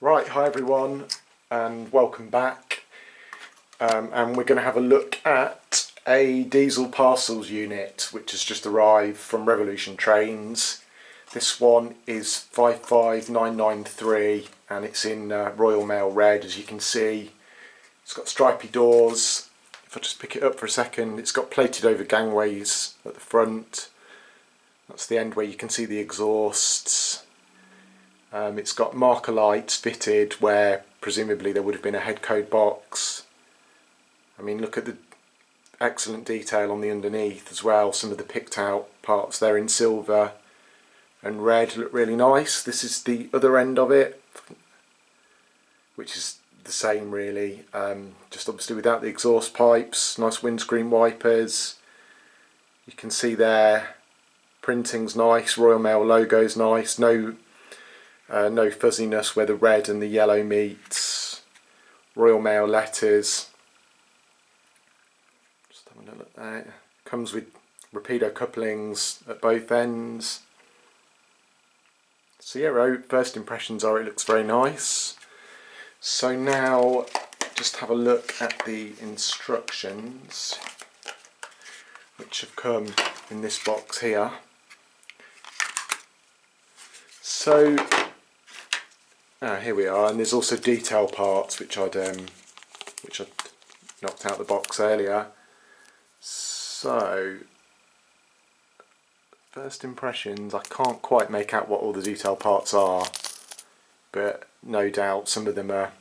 Right, hi everyone and welcome back, and we're going to have a look at a diesel parcels unit which has just arrived from Revolution Trains. This one is 55993 and it's in Royal Mail red. As you can see, it's got stripy doors. If I just pick it up for a second, it's got plated over gangways at the front. That's the end where you can see the exhausts. It's got marker lights fitted where presumably there would have been a head code box. I mean, look at the excellent detail on the underneath as well. Some of the picked out parts there in silver and red look really nice. This is the other end of it, which is the same really, just obviously without the exhaust pipes. Nice windscreen wipers. You can see there, printing's nice, Royal Mail logo's nice, no fuzziness where the red and the yellow meets. Royal Mail letters. Just having a look there. Comes with rapido couplings at both ends. So yeah, first impressions are it looks very nice. So now just have a look at the instructions which have come in this box here. So here we are, and there's also detail parts which I'd knocked out the box earlier. So first impressions, I can't quite make out what all the detail parts are, but no doubt some of them are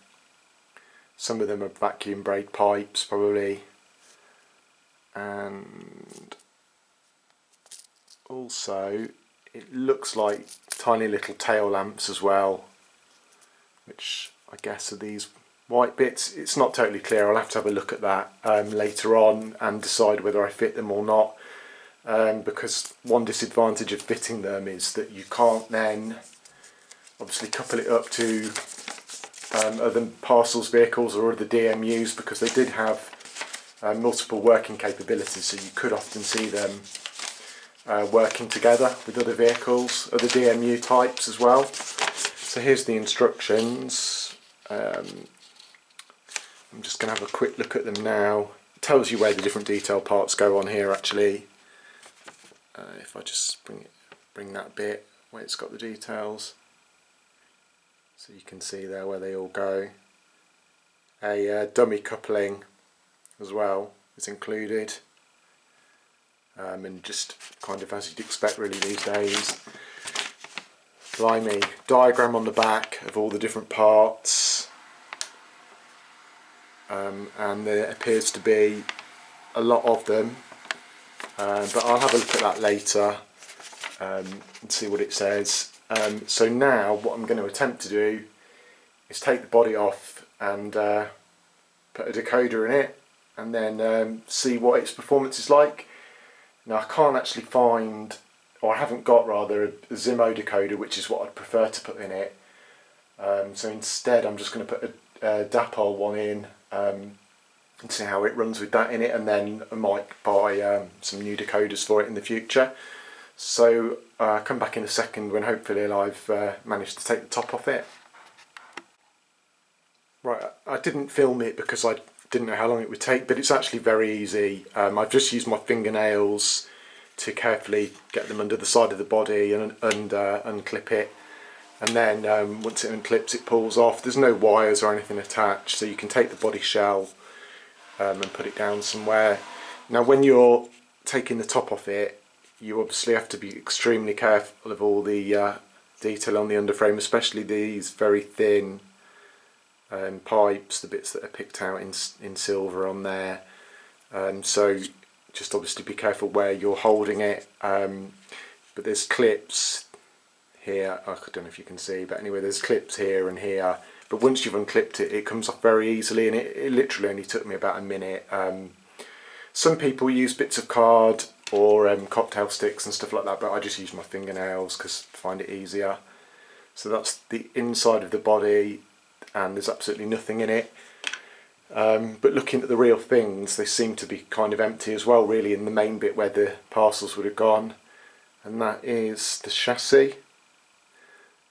vacuum brake pipes probably, and also it looks like tiny little tail lamps as well, which I guess are these white bits. It's not totally clear. I'll have to have a look at that later on and decide whether I fit them or not, because one disadvantage of fitting them is that you can't then obviously couple it up to other parcels vehicles or other DMUs, because they did have multiple working capabilities, so you could often see them working together with other vehicles, other DMU types as well. So here's the instructions. I'm just going to have a quick look at them now. It tells you where the different detail parts go on here actually. If I just bring that bit where it's got the details, so you can see there where they all go. A dummy coupling as well is included, and just kind of as you'd expect really these days. Blimey, diagram on the back of all the different parts, and there appears to be a lot of them, but I'll have a look at that later and see what it says. So now what I'm going to attempt to do is take the body off and put a decoder in it, and then see what its performance is like. Now I can't actually find, or I haven't got rather, a Zimo decoder, which is what I'd prefer to put in it. So instead I'm just going to put a dipole one in and see how it runs with that in it, and then I might buy some new decoders for it in the future. So I'll come back in a second when hopefully I've managed to take the top off it. Right, I didn't film it because I didn't know how long it would take, but it's actually very easy. I've just used my fingernails to carefully get them under the side of the body and unclip it, and then once it unclips it pulls off. There's no wires or anything attached, so you can take the body shell and put it down somewhere. Now when you're taking the top off it, you obviously have to be extremely careful of all the detail on the underframe, especially these very thin pipes, the bits that are picked out in silver on there. So just obviously be careful where you're holding it, but there's clips here. I don't know if you can see, but anyway, there's clips here and here, but once you've unclipped it, it comes off very easily, and it literally only took me about a minute. Some people use bits of card or cocktail sticks and stuff like that, but I just use my fingernails because I find it easier. So that's the inside of the body, and there's absolutely nothing in it. But looking at the real things, they seem to be kind of empty as well, really, in the main bit where the parcels would have gone, and that is the chassis.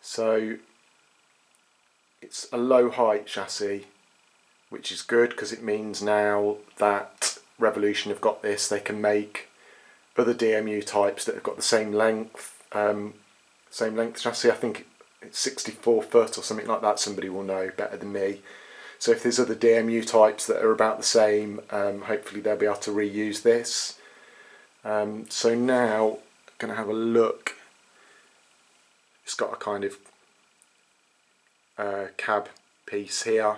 So it's a low height chassis, which is good because it means now that Revolution have got this, they can make other DMU types that have got the same length chassis. I think it's 64 foot or something like that. Somebody will know better than me. So if there's other DMU types that are about the same, hopefully they'll be able to reuse this. So now I'm going to have a look. It's got a kind of cab piece here,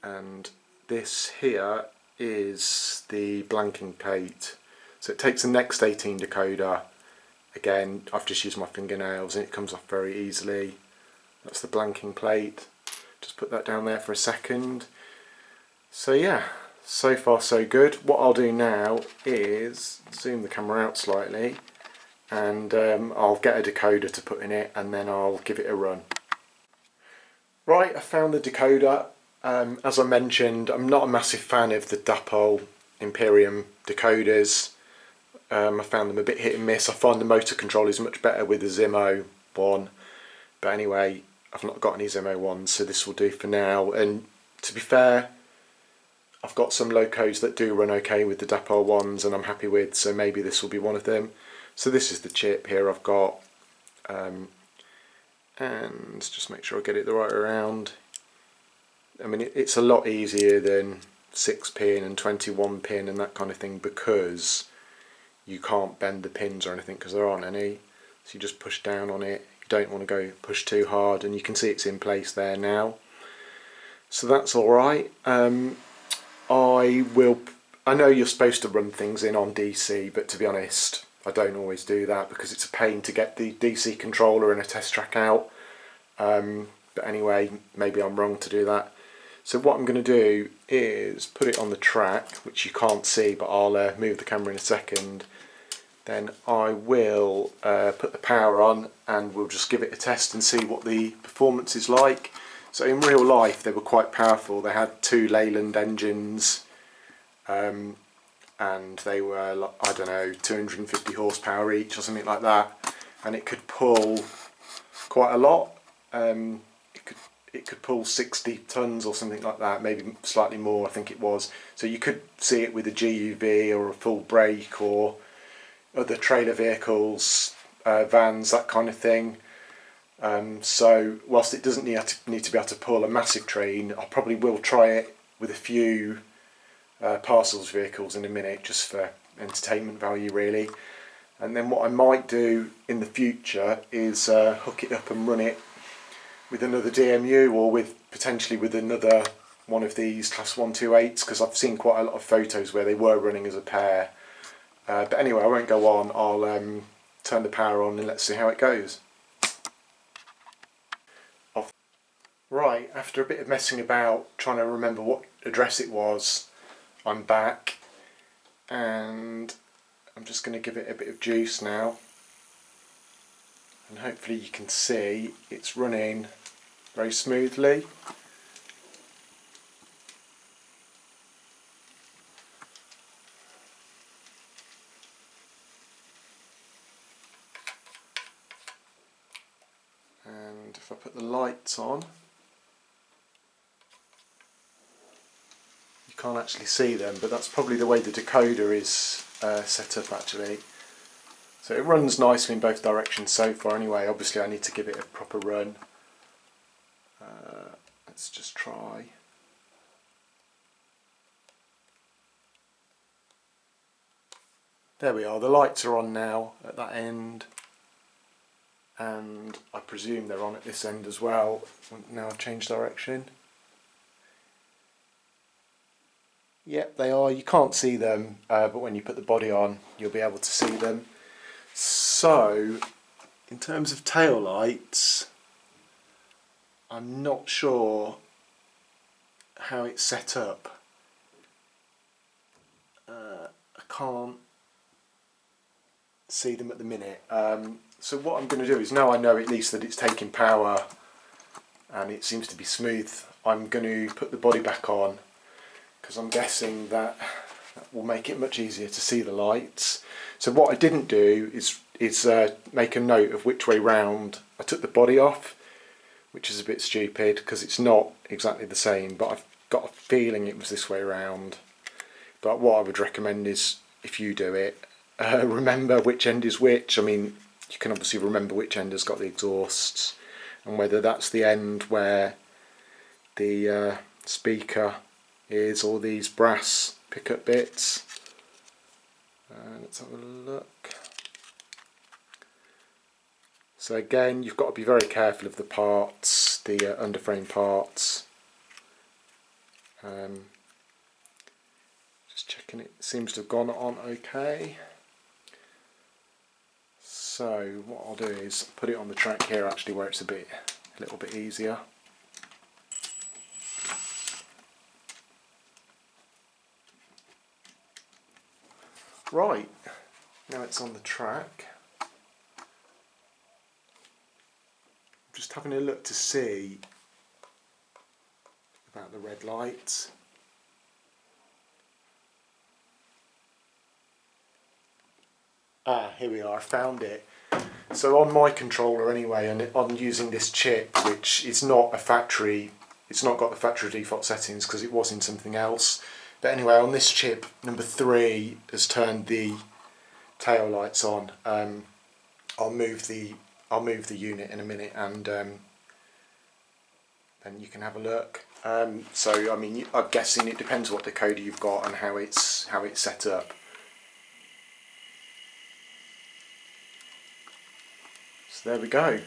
and this here is the blanking plate. So it takes the Next 18 decoder. Again, I've just used my fingernails and it comes off very easily. That's the blanking plate. Just put that down there for a second. So yeah, so far so good. What I'll do now is zoom the camera out slightly, and I'll get a decoder to put in it and then I'll give it a run. Right, I found the decoder. As I mentioned, I'm not a massive fan of the DPU Imperium decoders. I found them a bit hit and miss. I find the motor control is much better with the Zimo one. But anyway, I've not got any Zimo ones, so this will do for now. And to be fair, I've got some locos that do run okay with the DPU ones and I'm happy with, so maybe this will be one of them. So this is the chip here I've got. And just make sure I get it the right around. I mean, it's a lot easier than 6-pin and 21-pin and that kind of thing because you can't bend the pins or anything because there aren't any. So you just push down on it. You don't want to go push too hard, and you can see it's in place there now. So that's alright. I know you're supposed to run things in on DC, but to be honest, I don't always do that because it's a pain to get the DC controller and a test track out. But anyway, maybe I'm wrong to do that. So what I'm going to do is put it on the track, which you can't see, but I'll move the camera in a second. Then I will put the power on and we'll just give it a test and see what the performance is like. So in real life they were quite powerful. They had 2 Leyland engines, and they were, I don't know, 250 horsepower each or something like that, and it could pull quite a lot. It could pull 60 tons or something like that, maybe slightly more I think it was. So you could see it with a GUV or a full brake or other trailer vehicles, vans, that kind of thing. So whilst it doesn't need to be able to pull a massive train, I probably will try it with a few Parcels vehicles in a minute, just for entertainment value really. And then what I might do in the future is hook it up and run it with another DMU, or potentially with another one of these Class 128s, because I've seen quite a lot of photos where they were running as a pair. But anyway, I won't go on. I'll turn the power on and let's see how it goes. Right, after a bit of messing about trying to remember what address it was, I'm back and I'm just going to give it a bit of juice now, and hopefully you can see it's running very smoothly. And if I put the lights on, you can't actually see them, but that's probably the way the decoder is set up actually. So it runs nicely in both directions so far anyway. Obviously I need to give it a proper run. Let's just try. There we are, the lights are on now at that end, and I presume they're on at this end as well. Now I've changed direction. Yep, they are. You can't see them, but when you put the body on you'll be able to see them. So in terms of tail lights, I'm not sure how it's set up. I can't see them at the minute. So what I'm going to do is, now I know at least that it's taking power and it seems to be smooth, I'm going to put the body back on, because I'm guessing that will make it much easier to see the lights. So what I didn't do is make a note of which way round I took the body off, which is a bit stupid because it's not exactly the same, but I've got a feeling it was this way around. But what I would recommend is, if you do it, remember which end is which. I mean, you can obviously remember which end has got the exhausts, and whether that's the end where the speaker is, or these brass pickup bits. Let's have a look. So again, you've got to be very careful of the parts, the underframe parts. Just checking it seems to have gone on okay. So what I'll do is put it on the track here, actually, where it's a little bit easier. Right, now it's on the track. Just having a look to see about the red lights. Here we are, I found it. So on my controller anyway, and I'm using this chip, which is not a factory, it's not got the factory default settings because it was in something else. But anyway, on this chip, number 3 has turned the tail lights on. I'll move the unit in a minute, and then you can have a look. So I mean, I'm guessing it depends what decoder you've got and how it's set up. So there we go.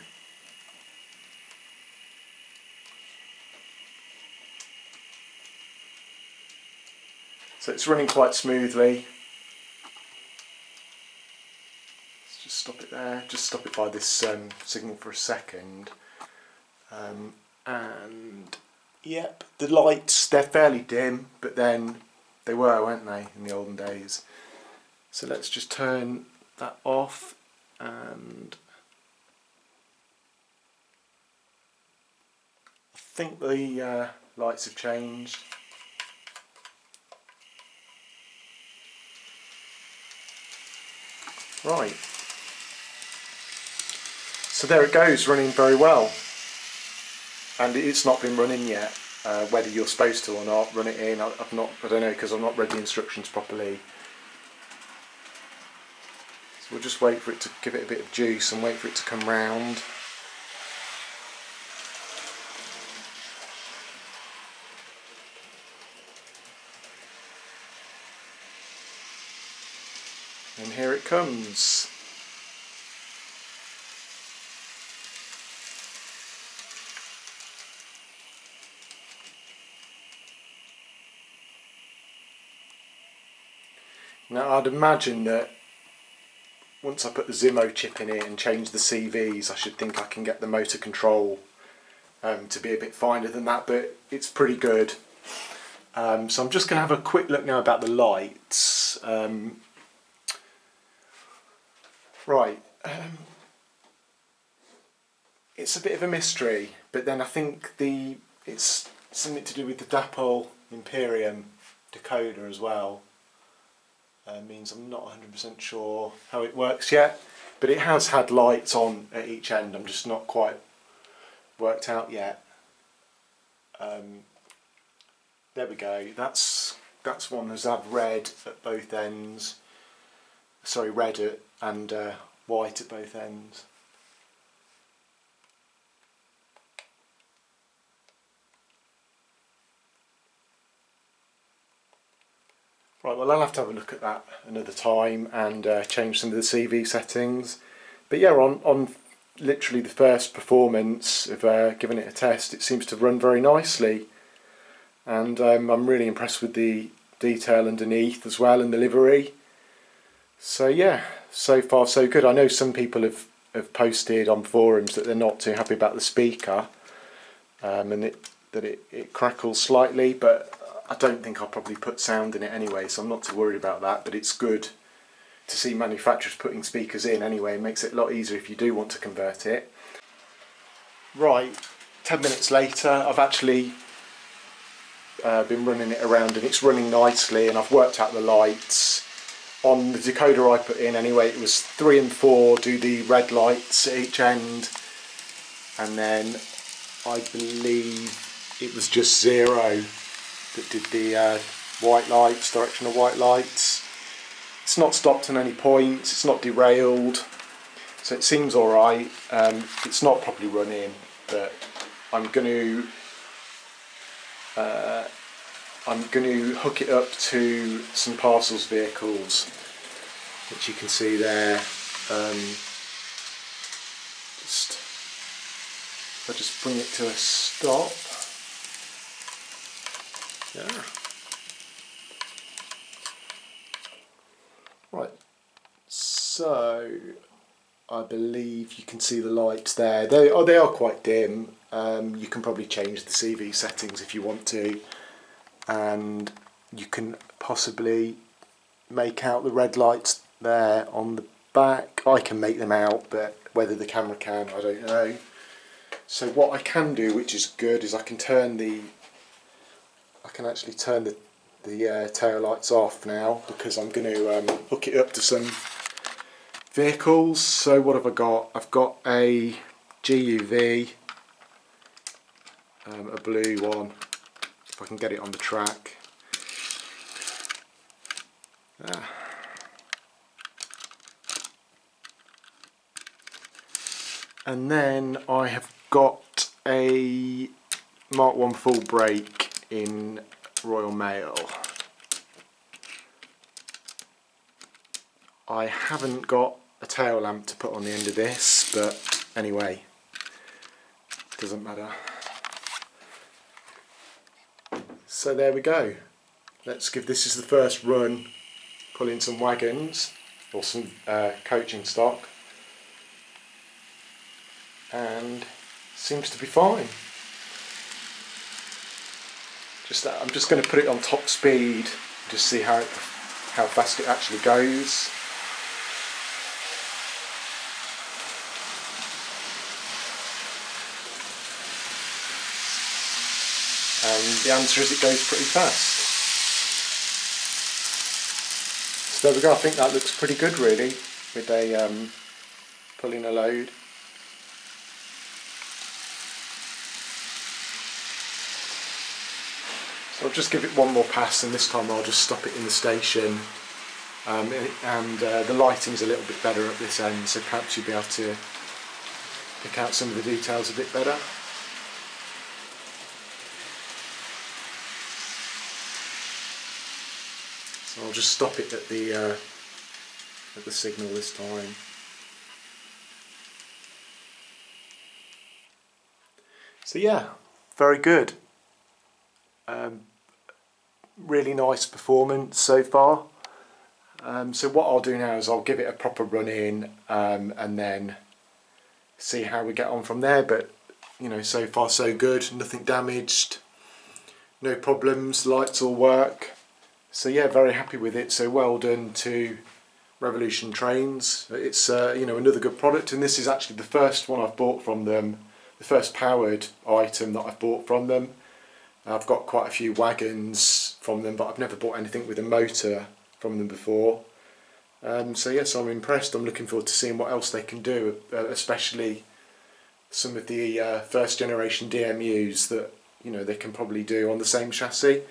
So it's running quite smoothly. Let's just stop it there. Just stop it by this signal for a second. And yep, the lights, they're fairly dim, but then they were, weren't they, in the olden days. So let's just turn that off, and I think the lights have changed. Right, so there it goes, running very well, and it's not been running yet. Whether you're supposed to or not, run it in. I don't know, because I've not read the instructions properly. So we'll just wait for it to give it a bit of juice and wait for it to come round. And here it comes. Now I'd imagine that once I put the Zimo chip in it and change the CVs, I should think I can get the motor control to be a bit finer than that, but it's pretty good. So I'm just going to have a quick look now about the lights. Right, it's a bit of a mystery, but then I think it's something to do with the Dapol Imperium decoder as well. Means I'm not 100% sure how it works yet, but it has had lights on at each end. I'm just not quite worked out yet. There we go. That's one that's had red at both ends. Sorry, red and white at both ends. Right, well, I'll have to have a look at that another time and change some of the CV settings. But yeah, on literally the first performance of giving it a test, it seems to run very nicely. And I'm really impressed with the detail underneath as well, and the livery. So yeah, so far so good. I know some people have posted on forums that they're not too happy about the speaker, and that it crackles slightly, but I don't think I'll probably put sound in it anyway, so I'm not too worried about that. But it's good to see manufacturers putting speakers in anyway. It makes it a lot easier if you do want to convert it. Right, 10 minutes later, I've actually been running it around, and it's running nicely, and I've worked out the lights. On the decoder I put in anyway, it was 3 and 4 do the red lights at each end, and then I believe it was just 0 that did the white lights, directional white lights. It's not stopped on any points, it's not derailed, so it seems alright. It's not properly running, but I'm going to hook it up to some Parcels vehicles, which you can see there. I'll just bring it to a stop. Yeah. Right, so I believe you can see the lights there. They are quite dim. You can probably change the CV settings if you want to, and you can possibly make out the red lights there on the back. I can make them out, but whether the camera can, I don't know. So what I can do, which is good, is I can actually turn the tail lights off now, because I'm going to hook it up to some vehicles. So what have I got? I've got a GUV, a blue one, if I can get it on the track. And then I have got a Mark 1 full brake in Royal Mail. I haven't got a tail lamp to put on the end of this, but anyway, doesn't matter. So there we go. Let's give this as the first run, pull in some wagons or some coaching stock, and seems to be fine. I'm just going to put it on top speed, just see how fast it actually goes. And the answer is it goes pretty fast. So there we go. I think that looks pretty good really, with a pulling a load. So I'll just give it one more pass, and this time I'll just stop it in the station. And the lighting's a little bit better at this end, so perhaps you'll be able to pick out some of the details a bit better. So I'll just stop it at the signal this time. So yeah, very good. Really nice performance so far. So what I'll do now is I'll give it a proper run in, and then see how we get on from there. But you know, so far so good, nothing damaged, no problems, lights all work. So yeah, very happy with it. So well done to Revolution Trains. It's you know, another good product, and this is actually the first one I've bought from them, the first powered item that I've bought from them. I've got quite a few wagons from them, but I've never bought anything with a motor from them before. So yes, I'm impressed. I'm looking forward to seeing what else they can do, especially some of the first generation DMUs that, you know, they can probably do on the same chassis.